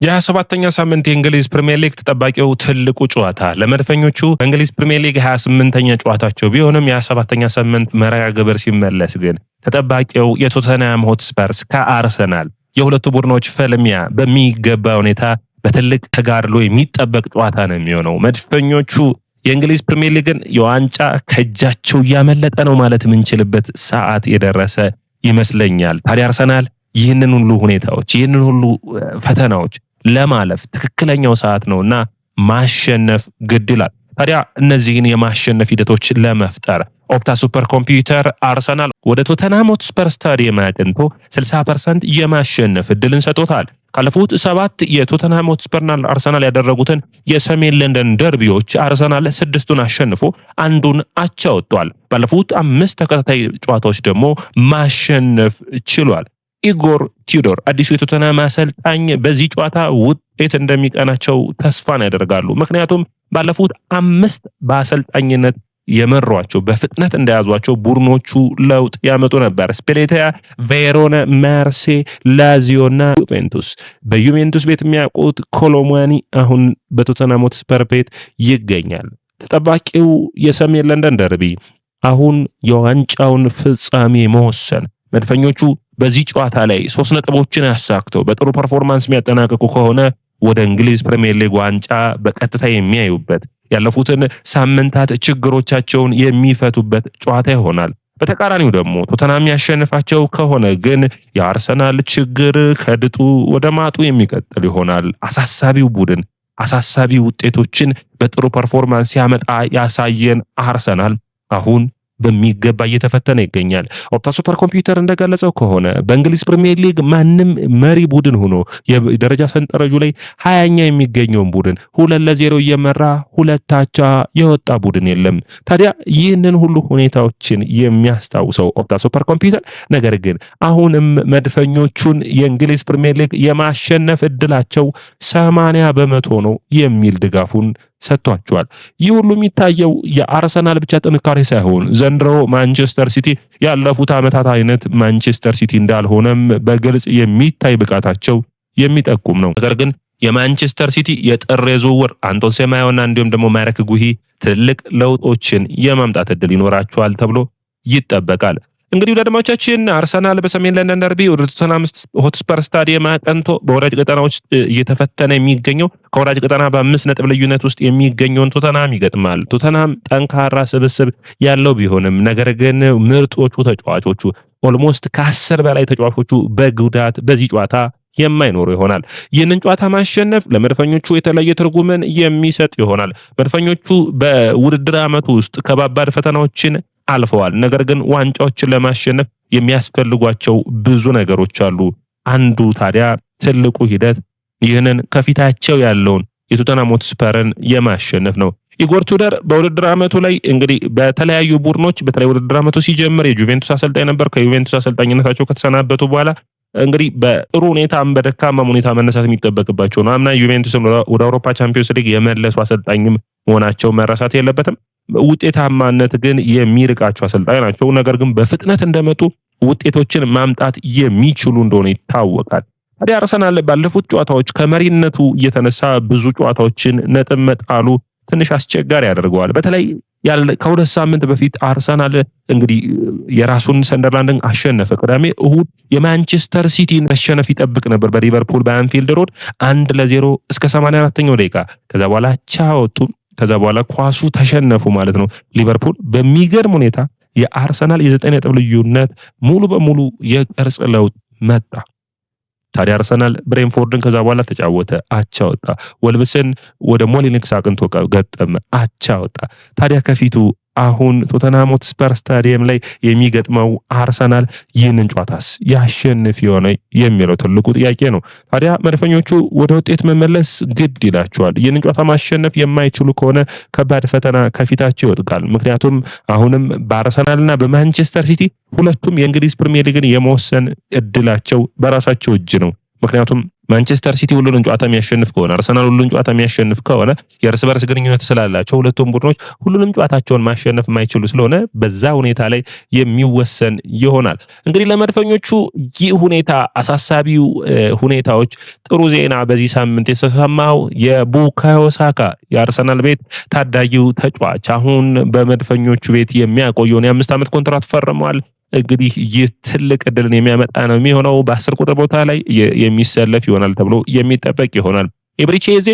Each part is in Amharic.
የ27ኛ ሳምንት የእንግሊዝ ፕሪሚየር ሊግ ተጠባቂው ትልቁ ጨዋታ ለመድፈኞቹ በእንግሊዝ ፕሪሚየር ሊግ 28ኛ ጨዋታቸው ቢሆንም የ27ኛ ሳምንት መርሃ ግብር ሲመለስ ግን ተጠባቂው የቶተንሃም ሆትስፐርስ ከአርሰናል የሁለቱ ቡድኖች ፍልሚያ በሚገባ ሁኔታ በትልቅ ተጋድሎ የሚጠበቅ ጨዋታ ነው የሚሆነው። መድፈኞቹ የእንግሊዝ ፕሪሚየር ሊግን የዋንጫ ከእጃቸው እያመለጠ ነው ማለት የምንችልበት ሰዓት የደረሰ ይመስለኛል። ታዲያ አርሰናል ይህንን ሁሉ ሁኔታዎች ይህንን ሁሉ ፈተናዎች ለማለፍ ትክክለኛው ሰዓት ነውና ማሸነፍ ግድ ይላል። ታዲያ እነዚህን የማሸነፍ ሂደቶች ለመፍጠር ኦፕታ ሱፐር ኮምፒውተር አርሰናል ወደ ቶተንሃም ሆትስፐር ስታዲየም አቅንቶ 60% የማሸነፍ እድልን ሰጥቶታል። ካለፉት 7 የቶተንሃም ሆትስፐርና አርሰናል ያደረጉትን የሰሜን ለንደን ደርቢዎች አርሰናል 6ቱን አሸንፎ አንዱን አቻ ወጥቷል። ባለፉት 5 ተከታታይ ጨዋታዎች ደግሞ ማሸነፍ ችሏል። ኢጎር ቲዩዶር አዲሱ የቶተንሃም አሰልጣኝ በዚህ ጨዋታ ውጤት እንደሚቀናቸው ተስፋን ያደርጋሉ። ምክንያቱም ባለፉት 5 በአሰልጣኝነት የመሯቸው በፍጥነት እንደያዟቸው ቡድኖቹ ለውጥ ያመጡ ነበር። ስፔሌቲያ፣ ቬሮና፣ ማርሴ፣ ላዚዮና ዩቬንቱስ። በዩቬንቱስ ቤት የሚያውቁት ኮሎሙዋኒ አሁን በቶተንሃም ሆትስፐር ቤት ይገኛል። ተጠባቂው የሰሜን ለንደን ደርቢ አሁን የዋንጫውን ፍጻሜ መወሰን መድፈኞቹ በዚህ ጨዋታ ላይ 3 ነጥቦችን ያሳክተው በጥሩ ፐርፎርማንስ የሚያጠናቅቁ ከሆነ ወደ እንግሊዝ ፕሪሚየር ሊግ ዋንጫ በቀጥታ የሚያዩበት ያለፉትን ሳምንታት ችግሮቻቸውን የሚፈቱበት ጨዋታ ይሆናል። በተቃራኒው ደግሞ ቶተንሃም ያሸንፋቸው ከሆነ ግን የአርሰናል ችግር ከድጡ ወደ ማጡ የሚቀጥል ይሆናል። አሳሳቢው ቡድን አሳሳቢ ውጤቶችን በጥሩ ፐርፎርማንስ ሲያመጣ ያሳየን አርሰናል አሁን በሚገባ እየተፈተነ ይገኛል። ኦፕታ ሱፐር ኮምፒውተር እንደገለጸው ከሆነ በእንግሊዝ ፕሪሚየር ሊግ ማንም መሪ ቡድን ሆኖ የደረጃ ሰንጠረዡ ላይ 20ኛ የሚገኘውን ቡድን 2-0 እየመራ 2 አቻ የወጣ ቡድን የለም። ታዲያ ይህንን ሁሉ ሁኔታዎችን የሚያስታውሰው ኦፕታ ሱፐር ኮምፒውተር ነገር ግን አሁንም መድፈኞቹን የእንግሊዝ ፕሪሚየር ሊግ የማሸነፍ እድላቸው 80% ነው የሚል ድጋፉን ሰጥቷቸዋል። ይህ ሁሉ የሚታየው የአርሰናል ብቻ ጥንካሬ ሳይሆን ዘንድሮ ማንቸስተር ሲቲ ያለፉት ዓመታት አይነት ማንቸስተር ሲቲ እንዳልሆነም በግልጽ የሚታይ ብቃታቸው የሚጠቁም ነው። ነገር ግን የማንቸስተር ሲቲ የጥር ዝውውር አንቶን ሴማዮና እንዲሁም ደግሞ ማርክ ጉሂ ትልቅ ለውጦችን የማምጣት እድል ይኖራቸዋል ተብሎ ይጠበቃል። እንግዲህ ወዳጆቻችን አርሰናል በሰሜን ለንደን ደርቢ ወደ ቶተንሃም ሆትስፐር ስታዲየም አቀንቶ በወራጅ ቀጠና ውስጥ እየተፈተነ የሚገኘው ከወራጅ ቀጠና በ5 ነጥብ ልዩነት ውስጥ የሚገኘውን ቶተንሃም ይገጥማል። ቶተንሃም ጠንካራ ስብስብ ያለው ቢሆንም ነገር ግን ምርጦቹ ተጫዋቾቹ ኦልሞስት ከ10 በላይ ተጫዋቾቹ በጉዳት በዚህ ጨዋታ የማይኖሩ ይሆናል። ይህንን ጨዋታ ማሸነፍ ለመድፈኞቹ የተለየ ትርጉምን የሚሰጥ ይሆናል። መድፈኞቹ በውድድር ዓመቱ ውስጥ ከባባድ ፈተናዎችን አልፈዋል። ነገር ግን ዋንጫዎችን ለማሸነፍ የሚያስፈልጓቸው ብዙ ነገሮች አሉ። አንዱ ታዲያ ትልቁ ሂደት ይህንን ከፊታቸው ያለውን የቶተንሃም ሆትስፐርን የማሸነፍ ነው። ኢጎር ቱደር በውድድር ዓመቱ ላይ እንግዲህ በተለያዩ ቡድኖች በተለይ ውድድር ዓመቱ ሲጀምር የጁቬንቱስ አሰልጣኝ ነበር። ከዩቬንቱስ አሰልጣኝነታቸው ከተሰናበቱ በኋላ እንግዲህ በጥሩ ሁኔታም በደካማ ሁኔታ መነሳት የሚጠበቅባቸው ነው። አምና ዩቬንቱስን ወደ አውሮፓ ቻምፒዮንስ ሊግ የመለሱ አሰልጣኝም መሆናቸው መረሳት የለበትም። ውጤታማነት ግን የሚርቃቸው አሰልጣኝ ናቸው። ነገር ግን በፍጥነት እንደመጡ ውጤቶችን ማምጣት የሚችሉ እንደሆነ ይታወቃል። ታዲያ አርሰናል ባለፉት ጨዋታዎች ከመሪነቱ እየተነሳ ብዙ ጨዋታዎችን ነጥብ መጣሉ ትንሽ አስቸጋሪ ያደርገዋል። በተለይ ከሁለት ሳምንት በፊት አርሰናል እንግዲህ የራሱን ሰንደርላንድን አሸነፈ። ቅዳሜ እሁድ የማንቸስተር ሲቲን መሸነፍ ይጠብቅ ነበር በሊቨርፑል በአንፊልድ ሮድ 1-0 እስከ 84ኛው ደቂቃ። ከዛ በኋላ ቻወጡ። ከዛ በኋላ ኳሱ ተሸነፉ ማለት ነው። ሊቨርፑል በሚገርም ሁኔታ የአርሰናል የ9 ነጥብ ልዩነት ሙሉ በሙሉ የቅርጽ ለውጥ መጣ። ታዲያ አርሰናል ብሬንፎርድን ከዛ በኋላ ተጫወተ፣ አቻ ወጣ። ወልብስን ወደ ሞሊኒክስ አቅንቶ ገጠመ፣ አቻ ወጣ። ታዲያ ከፊቱ አሁን ቶተንሃም ሆትስፐር ስታዲየም ላይ የሚገጥመው አርሰናል ይህንን ጨዋታስ ያሸንፍ የሆነ የሚለው ትልቁ ጥያቄ ነው። ታዲያ መድፈኞቹ ወደ ውጤት መመለስ ግድ ይላቸዋል። ይህንን ጨዋታ ማሸነፍ የማይችሉ ከሆነ ከባድ ፈተና ከፊታቸው ይወድቃል። ምክንያቱም አሁንም በአርሰናልና በማንቸስተር ሲቲ ሁለቱም የእንግሊዝ ፕሪሚየር ሊግን የመወሰን እድላቸው በራሳቸው እጅ ነው። ምክንያቱም ማንቸስተር ሲቲ ሁሉንም ጨዋታ የሚያሸንፍ ከሆነ አርሰናል ሁሉንም ጨዋታ የሚያሸንፍ ከሆነ የእርስ በርስ ግንኙነት ስላላቸው ሁለቱም ቡድኖች ሁሉንም ጨዋታቸውን ማሸነፍ የማይችሉ ስለሆነ በዛ ሁኔታ ላይ የሚወሰን ይሆናል። እንግዲህ ለመድፈኞቹ ይህ ሁኔታ አሳሳቢው ሁኔታዎች ጥሩ ዜና በዚህ ሳምንት የተሰማው የቡካዮ ሳካ የአርሰናል ቤት ታዳጊው ተጫዋች አሁን በመድፈኞቹ ቤት የሚያቆየውን የ5 ዓመት ኮንትራት ፈርሟል። እንግዲህ ይህ ትልቅ እድልን የሚያመጣ ነው የሚሆነው። በ10 ቁጥር ቦታ ላይ የሚሰለፍ ይሆናል ተብሎ የሚጠበቅ ይሆናል። ኤብሪቼዜ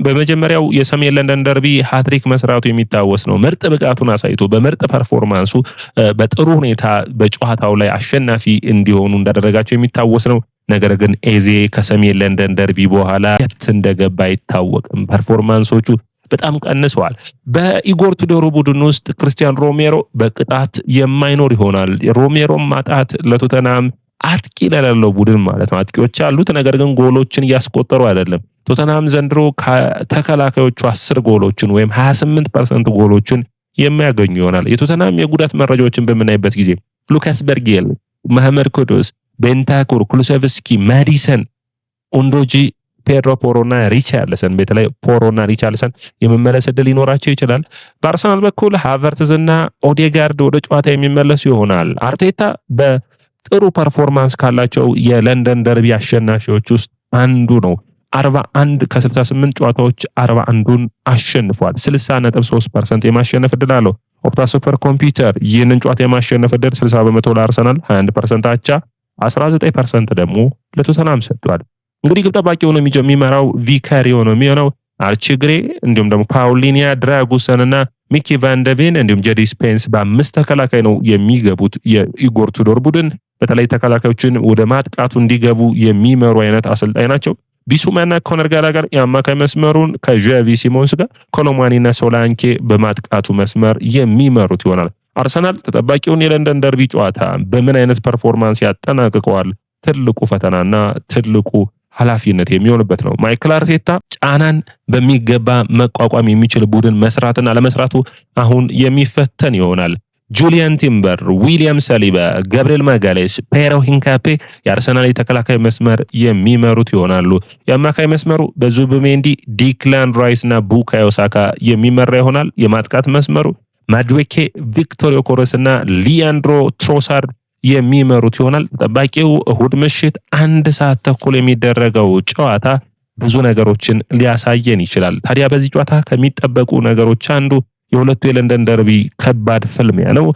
በመጀመሪያው የሰሜን ለንደን ደርቢ ሃትሪክ መስራቱ የሚታወስ ነው። ምርጥ ብቃቱን አሳይቶ በምርጥ ፐርፎርማንሱ በጥሩ ሁኔታ በጨዋታው ላይ አሸናፊ እንዲሆኑ እንዳደረጋቸው የሚታወስ ነው። ነገር ግን ኤዜ ከሰሜን ለንደን ደርቢ በኋላ የት እንደገባ አይታወቅም። ፐርፎርማንሶቹ በጣም ቀንሰዋል። በኢጎር ቱዶሩ ቡድን ውስጥ ክርስቲያን ሮሜሮ በቅጣት የማይኖር ይሆናል። ሮሜሮም ማጣት ለቶተናም አጥቂ ለሌለው ቡድን ማለት ነው። አጥቂዎች አሉት፣ ነገር ግን ጎሎችን እያስቆጠሩ አይደለም። ቶተናም ዘንድሮ ከተከላካዮቹ 10 ጎሎችን ወይም 28% ጎሎችን የሚያገኙ ይሆናል። የቶተናም የጉዳት መረጃዎችን በምናይበት ጊዜ ሉካስ በርጌል፣ መሐመድ ኩዱስ፣ ቤንታኩር፣ ኩሉሴቭስኪ፣ ማዲሰን፣ ኦንዶጂ፣ ፔድሮ ፖሮና ሪቻርልሰን በተለይ ፖሮና ሪቻርልሰን የመመለስ እድል ሊኖራቸው ይችላል። በአርሰናል በኩል ሃቨርትዝና ኦዴጋርድ ወደ ጨዋታ የሚመለሱ ይሆናል። አርቴታ በጥሩ ፐርፎርማንስ ካላቸው የለንደን ደርቢ አሸናፊዎች ውስጥ አንዱ ነው። 41 ከ68 ጨዋታዎች 41ን አሸንፏል። 60.3% የማሸነፍ እድል አለው። ኦፕታ ሱፐር ኮምፒውተር ይህንን ጨዋታ የማሸነፍ እድል 60% ለአርሰናል፣ 21% አቻ፣ 19% ደግሞ ለቶተናም ሰጥቷል። እንግዲህ ግብ ጠባቂ ሆኖ የሚመራው ቪካሪዮ ነው የሚሆነው። አርቺ ግሬ እንዲሁም ደግሞ ፓውሊኒያ ድራጉሰንና ሚኪ ቫንደቬን እንዲሁም ጄዲ ስፔንስ በ5 ተከላካይ ነው የሚገቡት። የኢጎር ቱዶር ቡድን በተለይ ተከላካዮችን ወደ ማጥቃቱ እንዲገቡ የሚመሩ አይነት አሰልጣኝ ናቸው። ቢሱማና ኮነር ጋላጋር የአማካይ መስመሩን ከዣቪ ሲሞንስ ጋር ኮሎማኒና ሶላንኬ በማጥቃቱ መስመር የሚመሩት ይሆናል። አርሰናል ተጠባቂውን የለንደን ደርቢ ጨዋታ በምን አይነት ፐርፎርማንስ ያጠናቅቀዋል? ትልቁ ፈተናና ትልቁ ኃላፊነት የሚሆንበት ነው። ማይክል አርቴታ ጫናን በሚገባ መቋቋም የሚችል ቡድን መስራትና ለመስራቱ አሁን የሚፈተን ይሆናል። ጁሊያን ቲምበር፣ ዊሊያም ሳሊባ፣ ገብርኤል ማጋሌስ፣ ፔሮ ሂንካፔ የአርሰናል የተከላካይ መስመር የሚመሩት ይሆናሉ። የአማካይ መስመሩ በዙቢሜንዲ፣ ዲክላን ራይስ እና ቡካዮ ሳካ የሚመራ ይሆናል። የማጥቃት መስመሩ ማድዌኬ፣ ቪክቶሪዮ ኮረስ እና ሊያንድሮ ትሮሳርድ የሚመሩት ይሆናል። ተጠባቂው እሁድ ምሽት 1 ሰዓት ተኩል የሚደረገው ጨዋታ ብዙ ነገሮችን ሊያሳየን ይችላል። ታዲያ በዚህ ጨዋታ ከሚጠበቁ ነገሮች አንዱ የሁለቱ የለንደን ደርቢ ከባድ ፍልሚያ ነው።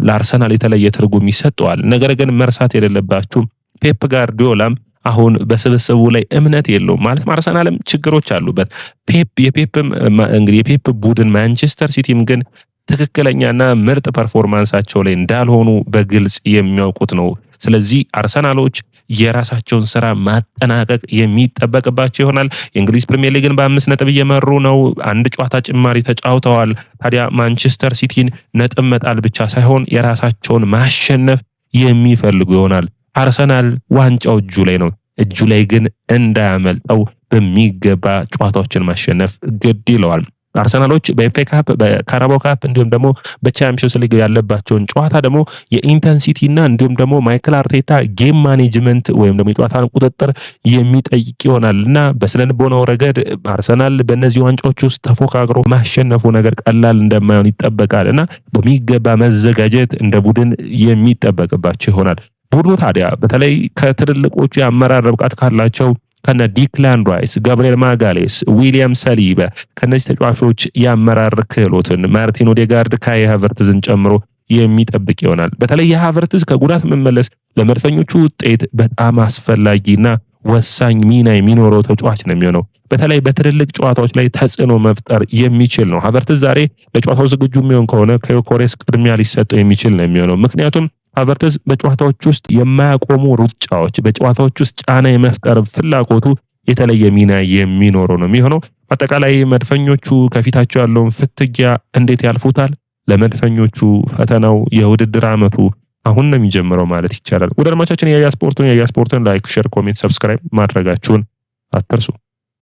ለአርሰናል የተለየ ትርጉም ይሰጠዋል። ነገር ግን መርሳት የሌለባችሁ ፔፕ ጋርዲዮላም አሁን በስብስቡ ላይ እምነት የለውም ማለት አርሰናልም ችግሮች አሉበት። የፔፕ ቡድን ማንቸስተር ሲቲም ግን ትክክለኛና ምርጥ ፐርፎርማንሳቸው ላይ እንዳልሆኑ በግልጽ የሚያውቁት ነው። ስለዚህ አርሰናሎች የራሳቸውን ስራ ማጠናቀቅ የሚጠበቅባቸው ይሆናል። የእንግሊዝ ፕሪሚየር ሊግን በ5 ነጥብ እየመሩ ነው። 1 ጨዋታ ጭማሪ ተጫውተዋል። ታዲያ ማንቸስተር ሲቲን ነጥብ መጣል ብቻ ሳይሆን የራሳቸውን ማሸነፍ የሚፈልጉ ይሆናል። አርሰናል ዋንጫው እጁ ላይ ነው። እጁ ላይ ግን እንዳያመልጠው በሚገባ ጨዋታዎችን ማሸነፍ ግድ ይለዋል። አርሰናሎች በኤፍኤ ካፕ፣ በካራባኦ ካፕ እንዲሁም ደግሞ በቻምፒዮንስ ሊግ ያለባቸውን ጨዋታ ደግሞ የኢንተንሲቲ እና እንዲሁም ደግሞ ማይክል አርቴታ ጌም ማኔጅመንት ወይም ደግሞ የጨዋታን ቁጥጥር የሚጠይቅ ይሆናልና በስነልቦናው ረገድ አርሰናል በእነዚህ ዋንጫዎች ውስጥ ተፎካክሮ ማሸነፉ ነገር ቀላል እንደማይሆን ይጠበቃልና በሚገባ መዘጋጀት እንደ ቡድን የሚጠበቅባቸው ይሆናል። ቡድኑ ታዲያ በተለይ ከትልልቆቹ የአመራር ብቃት ካላቸው ከነ ዲክላን ራይስ፣ ገብርኤል ማጋሌስ፣ ዊሊያም ሳሊባ ከነዚህ ተጫዋቾች የአመራር ክህሎትን ማርቲን ኦዴጋርድ፣ ካይ ሃቨርትዝን ጨምሮ የሚጠብቅ ይሆናል። በተለይ የሃቨርትዝ ከጉዳት መመለስ ለመድፈኞቹ ውጤት በጣም አስፈላጊና ወሳኝ ሚና የሚኖረው ተጫዋች ነው የሚሆነው። በተለይ በትልልቅ ጨዋታዎች ላይ ተጽዕኖ መፍጠር የሚችል ነው። ሃቨርትዝ ዛሬ ለጨዋታው ዝግጁ የሚሆን ከሆነ ከዮኮሬስ ቅድሚያ ሊሰጠው የሚችል ነው የሚሆነው። ምክንያቱም ሃቨርትዝ በጨዋታዎች ውስጥ የማያቆሙ ሩጫዎች፣ በጨዋታዎች ውስጥ ጫና የመፍጠር ፍላጎቱ የተለየ ሚና የሚኖረው ነው የሚሆነው። አጠቃላይ መድፈኞቹ ከፊታቸው ያለውን ፍትጊያ እንዴት ያልፉታል? ለመድፈኞቹ ፈተናው የውድድር ዓመቱ አሁን ነው የሚጀምረው ማለት ይቻላል። ወደ አድማቻችን የያ ስፖርቱን ላይክ፣ ሼር፣ ኮሜንት፣ ሰብስክራይብ ማድረጋችሁን አትርሱ።